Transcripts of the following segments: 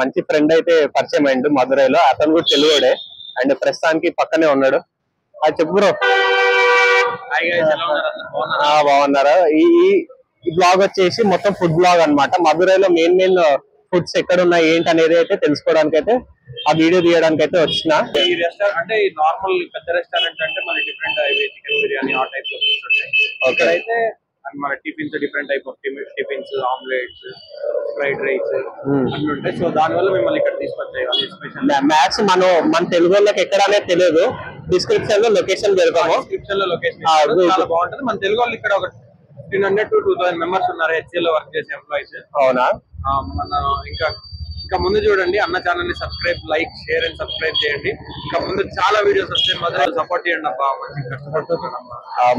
మంచి ఫ్రెండ్ అయితే పరిచయం అయిండు మధురైలో. అతను కూడా తెలుగుడే అండ్ ప్రస్తుతానికి పక్కనే ఉన్నాడు. అది చెప్పు బ్రో. బాగున్నారా? ఈ బ్లాగ్ వచ్చేసి మొత్తం ఫుడ్ బ్లాగ్ అన్నమాట. మధురైలో మెయిన్ ఫుడ్స్ ఎక్కడ ఉన్నాయి ఏంటి అనేది అయితే తెలుసుకోవడానికి అయితే ఆ వీడియో తీయడానికి అయితే వచ్చిన. ఈ రెస్టారెంట్ అంటే నార్మల్ పెద్ద రెస్టారెంట్ అంటే మన డిఫరెంట్ చికెన్ బిర్యానీ ఆ టైప్ లో ఫుడ్స్ ఉంటాయి. ఇక్కడ అయితే మన tiffins different type of tiffins, omelettes, fried rice అన్ని ఉంటాయి. సో దాని వల్ల మిమ్మల్ని ఇక్కడ తీసుకొచ్చాయి. మ్యాథ్స్ మన తెలుగు వాళ్ళకి ఎక్కడ అనేది తెలియదు. డిస్క్రిప్షన్ లో లొకేషన్ పెడతాము. డిస్క్రిప్షన్ లో లొకేషన్ చాలా బాగుంటుంది. మన తెలుగు వాళ్ళు ఇక్కడ ఒక 1500 to 2000 మెంబర్స్ ఉన్నారు HCL లో వర్క్ చేసే ఎంప్లాయీస్. అవునా? మన ఇంకా ముందు చూడండి. అన్న ఛానల్ ని subscribe, like, share and subscribe చేయండి. ఇంకా ముందు చాలా వీడియోస్ వస్తాయి. మొదలు సపోర్ట్ చేయండి అబ్బా.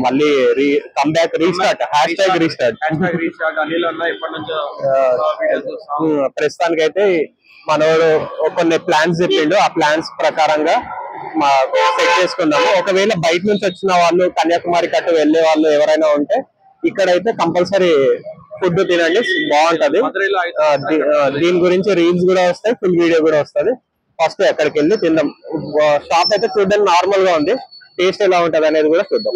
మళ్ళీ come back restart restart Anil అన్న ఎప్పటి నుంచో వీడియోస్ చూస్తాం. ప్రస్తుతానికి అయితే మనోడు కొన్ని ప్లాన్స్ చెప్పిండు. ఆ ప్లాన్స్ ప్రకారంగా సెట్ చేసుకున్నాము. ఒకవేళ బయట నుంచి వచ్చిన వాళ్ళు, కన్యాకుమారి కట్టు వెళ్లే వాళ్ళు ఎవరైనా ఉంటే ఇక్కడైతే కంపల్సరీ ఫుడ్ తినండి, బాగుంటది. దీని గురించి రీల్స్ కూడా వస్తాయి, ఫుల్ వీడియో కూడా వస్తుంది. ఫస్ట్ ఎక్కడికి వెళ్ళి తిందాం. షాప్ అయితే చూడడానికి నార్మల్ గా ఉంది. టేస్ట్ ఎలా ఉంటది అనేది కూడా చూద్దాం.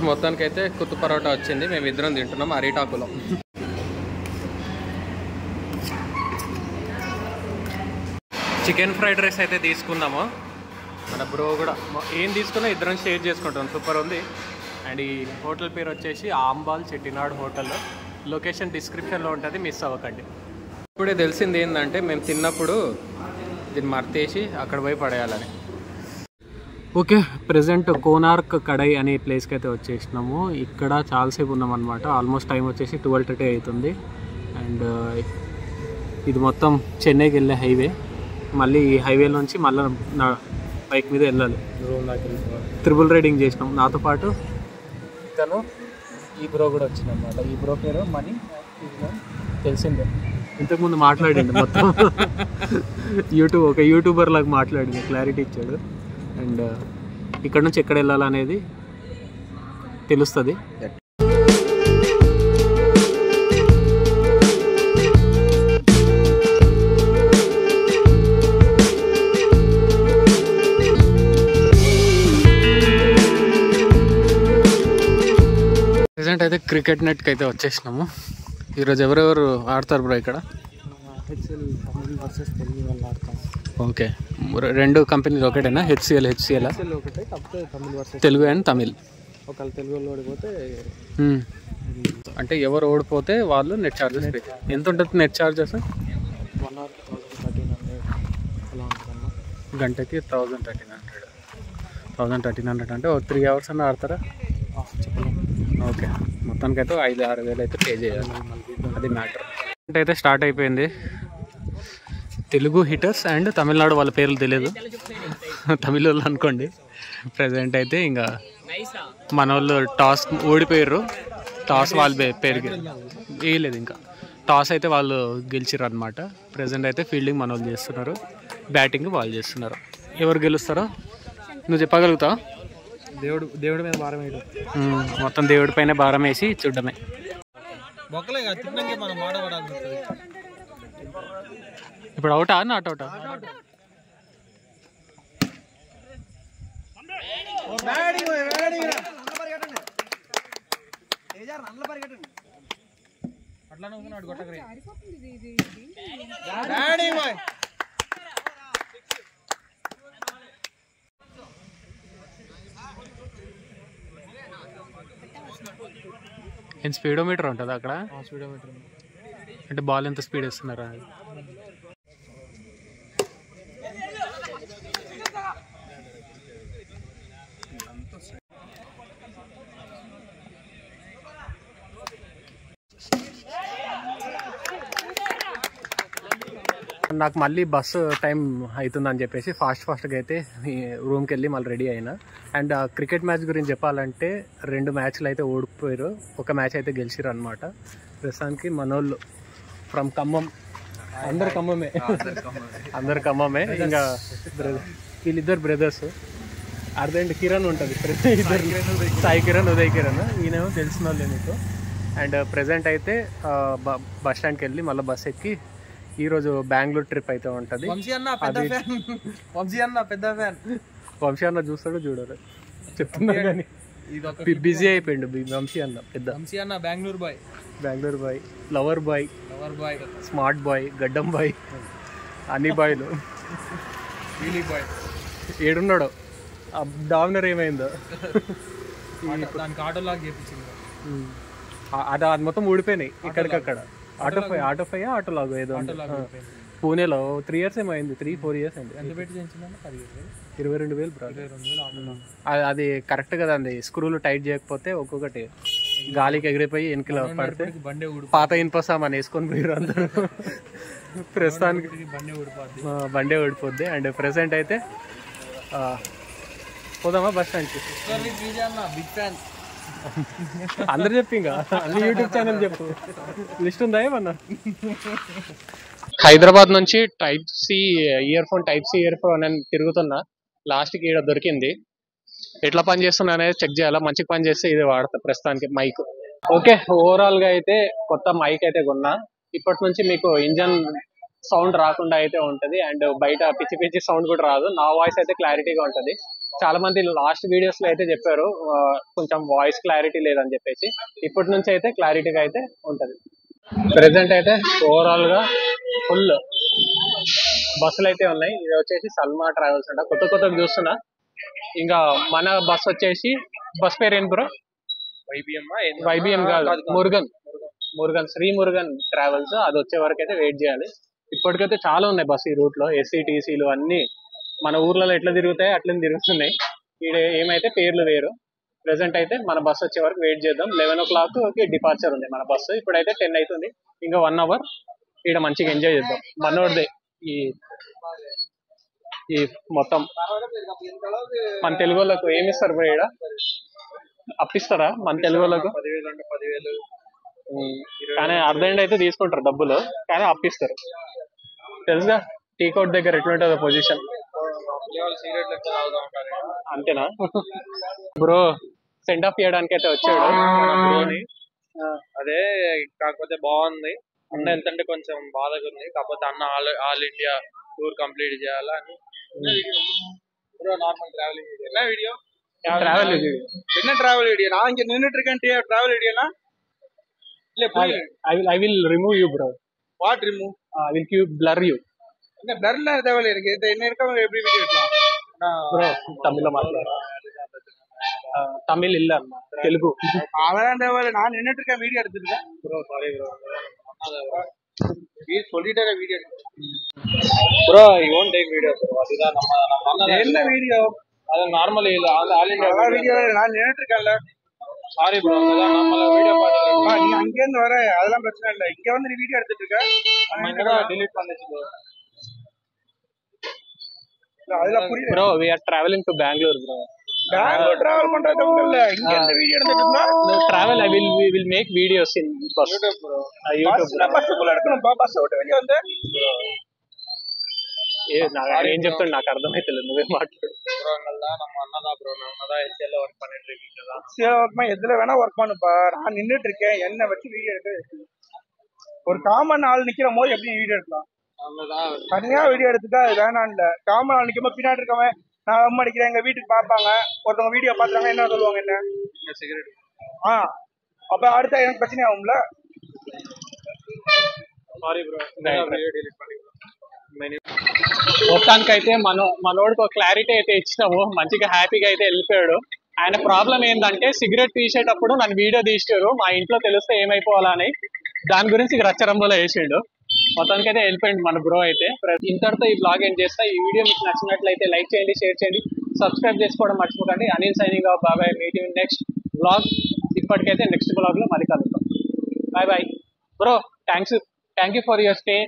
మొత్తానికైతే కుత్తు పరోటా వచ్చింది. మేము ఇద్దరం తింటున్నాం అరిటాకులో. చికెన్ ఫ్రైడ్ రైస్ అయితే తీసుకుందాము. మన బ్రో కూడా ఏం తీసుకున్నా ఇద్దరం షేర్ చేసుకుంటాం. సూపర్ ఉంది. అండ్ ఈ హోటల్ పేరు వచ్చేసి ఆంబాల్ చెట్టినాడు హోటల్. లొకేషన్ డిస్క్రిప్షన్లో ఉంటుంది, మిస్ అవ్వకండి. ఇప్పుడే తెలిసింది ఏంటంటే మేము తిన్నప్పుడు దీన్ని మర్తేసి అక్కడ పోయి పడేయాలని. ఓకే, ప్రెజెంట్ కోనార్క్ కడై అనే ప్లేస్కి అయితే వచ్చేసినాము. ఇక్కడ చాలాసేపు ఉన్నామన్నమాట. ఆల్మోస్ట్ టైం వచ్చేసి 12:30 అవుతుంది. అండ్ ఇది మొత్తం చెన్నైకి వెళ్ళే హైవే. మళ్ళీ ఈ హైవే నుంచి మళ్ళీ నా బైక్ మీద వెళ్ళాలి. ట్రిపుల్ రైడింగ్ చేసినాం. నాతో పాటు తను ఈ బ్రో కూడా వచ్చిందన్నమాట. ఈ బ్రో పేరు మనీ, తెలిసిందే, ఇంతకుముందు మాట్లాడిండు మొత్తం. ఒక యూట్యూబర్ లాగా మాట్లాడింది, క్లారిటీ ఇచ్చాడు. అండ్ ఇక్కడ నుంచి ఎక్కడ వెళ్ళాలనేది తెలుస్తుంది. ప్రెజెంట్ అయితే క్రికెట్ నెట్కి అయితే వచ్చేసినాము. ఈరోజు ఎవరెవరు ఆడతారు బ్రో ఇక్కడ? ఓకే, రెండు కంపెనీలు ఒకటేనా? HCl Telugu and Tamil. ఒకళ్ళు తెలుగు ఓడిపోతే అంటే ఎవరు ఓడిపోతే వాళ్ళు నెట్ ఛార్జెస్ పే. ఎంత ఉంటుంది నెట్ ఛార్జెస్? 1 hour 1300 అలా ఉంటుందమ్మా. గంటకి 1300 అంటే ఒక 3 hours అన్న ఆడతారా? ఓకే, మొత్తానికైతే 5-6 వేలు అయితే పే చేయాలి. అది మ్యాటర్. అయితే స్టార్ట్ అయిపోయింది. తెలుగు హిటర్స్ అండ్ తమిళనాడు వాళ్ళ పేర్లు తెలియదు, తమిళ వాళ్ళు అనుకోండి. ప్రజెంట్ అయితే ఇంకా మన వాళ్ళు టాస్ ఓడిపోయారు. టాస్ వాళ్ళ పేరుకి వేయలేదు. ఇంకా టాస్ అయితే వాళ్ళు గెలిచారు అనమాట. ప్రజెంట్ అయితే ఫీల్డింగ్ మన వాళ్ళు చేస్తున్నారు, బ్యాటింగ్ వాళ్ళు చేస్తున్నారు. ఎవరు గెలుస్తారో నువ్వు చెప్పగలుగుతావు? దేవుడి మీద భారం వేయడం, మొత్తం దేవుడి పైన భారం వేసి చూడడమే. ఇప్పుడు అవుటా నాట్ అవుటా? ఏం స్పీడోమీటర్ ఉంటుంది అక్కడ? స్పీడోమీటర్ అంటే బాల్ ఎంత స్పీడ్ ఇస్తున్నారా? నాకు మళ్ళీ బస్సు టైం అవుతుందని చెప్పేసి ఫాస్ట్గా అయితే రూమ్కి వెళ్ళి మళ్ళీ రెడీ అయినా. అండ్ క్రికెట్ మ్యాచ్ గురించి చెప్పాలంటే 2 మ్యాచ్లు అయితే ఓడిపోయారు, ఒక మ్యాచ్ అయితే గెలిచిరు అనమాట. ప్రస్తుతానికి మనోళ్ళు ఫ్రమ్ ఖమ్మం, అందరు ఖమ్మమే. ఇంకా వీళ్ళిద్దరు బ్రదర్స్, అర్ధండి కిరణ్ ఉంటుంది, ఇద్దరు సాయి కిరణ్, ఉదయ్ కిరణ్. ఈయనేమో తెలిసిన వాళ్ళే మీకు. అండ్ ప్రజెంట్ అయితే బస్ స్టాండ్కి వెళ్ళి మళ్ళీ బస్ ఎక్కి ఈరోజు బెంగళూరు ట్రిప్ అయితే ఉంటుంది. వంశీ అన్న చూస్తాడు చూడరు చెప్తున్నారు కానీ బిజీ అయిపోయిండు వంశీ అన్న. Bengaluru boy, lover boy, smart boy, గడ్డం బాయ్, అన్ని బాయ్లు. ఏడున్నాడు డామినర్ ఏమైందో అది మొత్తం ఊడిపోయినాయి ఇక్కడికక్కడ. ఆటోలాగ్ ఏదో పూణేలో 3 years ఏమైంది, 3-4 years అయింది. 22,000 బ్రో. అది కరెక్ట్ కదా అండి, స్క్రూలు టైట్ చేయకపోతే ఒక్కొక్కటి గాలికి ఎగిరిపోయి వెనకలో పడితే పాత ఇనుప సామాన్ వేసుకొని పోయారు అందరూ. ప్రస్తుతానికి బండే ఊడిపోద్ది. అండ్ ప్రెసెంట్ అయితే పోదామా బస్ స్టాండ్కి? అందరు చెప్పి ఇంకా అన్ని యూట్యూబ్ ఛానల్ చెప్పు, లిస్ట్ ఉందా ఏమన్నా? హైదరాబాద్ నుంచి టైప్ సి ఇయర్ ఫోన్ అని తిరుగుతున్నా. లాస్ట్కి ఈడ దొరికింది. ఎట్లా పని చేస్తున్నా అనేది చెక్ చేయాలా. మంచిగా పని చేస్తే ఇది వాడతా ప్రస్తుతానికి మైక్. ఓకే, ఓవరాల్ గా అయితే కొత్త మైక్ అయితే కొన్నా. ఇప్పటి నుంచి మీకు ఇంజన్ సౌండ్ రాకుండా అయితే ఉంటది. అండ్ బయట పిచ్చి సౌండ్ కూడా రాదు. నా వాయిస్ అయితే క్లారిటీగా ఉంటది. చాలా మంది లాస్ట్ వీడియోస్ లో అయితే చెప్పారు కొంచెం వాయిస్ క్లారిటీ లేదని చెప్పేసి. ఇప్పటి నుంచి అయితే క్లారిటీగా అయితే ఉంటది. ప్రెసెంట్ అయితే ఓవరాల్ గా ఫుల్ బస్సులు అయితే ఉన్నాయి. ఇది వచ్చేసి సల్మా ట్రావెల్స్ అంట, కొత్త చూస్తున్నా. ఇంకా మన బస్ వచ్చేసి, బస్ పేరు ఏం బ్రో? వైబిఎం కాదు, మురుగన్ శ్రీ మురుగన్ ట్రావెల్స్. అది వచ్చే వరకు అయితే వెయిట్ చేయాలి. ఇప్పటికైతే చాలా ఉన్నాయి బస్సు ఈ రూట్ లో. ఎస్సీటీసీలు అన్ని మన ఊర్లలో ఎట్లా తిరుగుతాయో అట్లనే తిరుగుతున్నాయి. ఈడ ఏమైతే పేర్లు వేరు. ప్రెసెంట్ అయితే మన బస్సు వచ్చే వరకు వెయిట్ చేద్దాం. 11 o'clock డిపార్చర్ ఉంది మన బస్సు. ఇప్పుడైతే 10 అవుతుంది. ఇంకా 1 hour ఈడ మంచిగా ఎంజాయ్ చేద్దాం. మనోడిదే ఈ మొత్తం. మన తెలుగు వాళ్ళకు ఏమి ఇస్తారు బ్రో? ఈడ అప్పిస్తారా మన తెలుగు వాళ్ళకు? 10,000 కానీ అర్ధెండ్ అయితే తీసుకుంటారు డబ్బులు, కానీ అప్పిస్తారు. తెలుసుగా టీ కోట్ దగ్గర ఎట్లుంటుందో పొజిషన్. అంతేనా బ్రో? సెండ్ ఆఫ్ చేయడానికి అయితే వచ్చాడు బ్రోని. అదే కాకపోతే బాగుంది. అన్న ఎంతంటే కొంచెం బాధగా ఉంది. కాకపోతే అన్న ఆల్ ఇండియా టూర్ కంప్లీట్ చేయాలని. నార్మల్ ట్రావెలింగ్ వీడియో என்ன டிராவல் வீடியோ? நான் இங்க நின்னுட்டு இருக்கேன். டிராவல் வீடியோனா இல்ல புரியல. I will remove you bro. What remove? I will blur you. என்ன blurல தேவல இருக்கு. இது என்ன இருக்கா எப்படி வீடியோ எடுக்கலாம் bro? தமிழ்ல மாத்தலாம். தமிழ் இல்ல தெலுங்கு. அதான் தேவல. நான் நின்னுட்டு இருக்கேன், வீடியோ எடுத்துட்டு இருக்கேன் bro. Sorry bro. நீ சொல்லிட்டே video bro. You won't take video bro. அதுதான் நம்ம என்ன வீடியோ? அது நார்மல் இல்ல, ஆல் இந்தியா வீடியோ. நான் நின்னுட்டு இருக்கேன்ல. சாரி ப்ரோ, அதான் நார்மலா வீடியோ பாத்துறேன். நீ அங்க இருந்து வர, அதெல்லாம் பிரச்சனை இல்ல. இங்க வந்து நீ வீடியோ எடுத்துட்டு இருக்க, நான் இங்க delete பண்ணிச்சு bro. அதெல்லாம் புரியல bro. We are traveling to Bangalore bro. Bangalore travel பண்றது இல்ல, இங்க இருந்து வீடியோ எடுத்துட்டு இருந்தா travel. we will make videos in bus. YouTube bro. YouTube bus குள்ள எடுக்கணும். பஸ் விட்டு வெளிய வந்து ఏం చెప్తాడు నాకు అర్థమైతలేదు. నువ్వే మాట్లాడు bro. நம்ம அண்ணா bro. நம்ம தான் எஸ்எல்ல வர்க் பண்ணிட்டு இருக்கீங்க. எஸ்எல்ல வர்க் எதுல வேணா வர்க் பண்ணுப்பா. நான் நின்னுட்டு இருக்கேன், என்ன வச்சு வீடியோ எடுக்க. ஒரு காமன் ஆள் நிக்கிற போது எப்படி வீடியோ எடுக்கலாம்? தனியா வீடியோ எடுத்துட்டா அது வேணாம் இல்ல. காமன் ஆள் நிக்கும் போது பின்னாடி இருக்கவன் நான் அம்மா அடிக்கிறேன் எங்க வீட்டுக்கு பாப்பாங்க. ஒருத்தவங்க வீடியோ பாத்துறாங்க, என்ன சொல்லுவாங்க? என்ன சிகரெட்? அப்ப அடுத்த எனக்கு பிரச்சனை ஆகும்ல. సారీ బ్రో, వీడియో డిలీట్ பண்ணிக்கலாம். మొత్తానికి అయితే మనోడికి ఒక క్లారిటీ అయితే ఇచ్చినాము. మంచిగా హ్యాపీగా అయితే వెళ్ళిపోయాడు. ఆయన ప్రాబ్లం ఏంటంటే సిగరెట్ తీసేటప్పుడు నన్ను వీడియో తీసారు, మా ఇంట్లో తెలిస్తే ఏమైపోవాలని దాని గురించి రచ్చరంబోలో వేసిండు. మొత్తానికి అయితే వెళ్ళిపోయింది మన బ్రో అయితే. ఇంతటితో ఈ బ్లాగ్ ఏం చేస్తా. ఈ వీడియో మీకు నచ్చినట్లయితే లైక్ చేయండి, షేర్ చేయండి, సబ్స్క్రైబ్ చేసుకోవడం మర్చిపోకండి. అనిల్ సైనింగ్ ఆఫ్, బాబాయ్, మీట్ యు నెక్స్ట్ బ్లాగ్. ఇప్పటికైతే నెక్స్ట్ బ్లాగ్ లో మళ్ళీ కలుద్దాం. Bye bye bro. Thank you for your stay.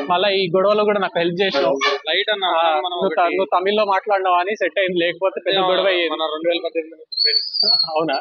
మళ్ళీ ఈ గొడవలో కూడా నాకు హెల్ప్ చేసినావు. లైట్ అన్న నువ్వు తమిళ్లో మాట్లాడినావు అని సెట్ అయింది, లేకపోతే పెద్ద గొడవ అయ్యేది. 2018 అవునా?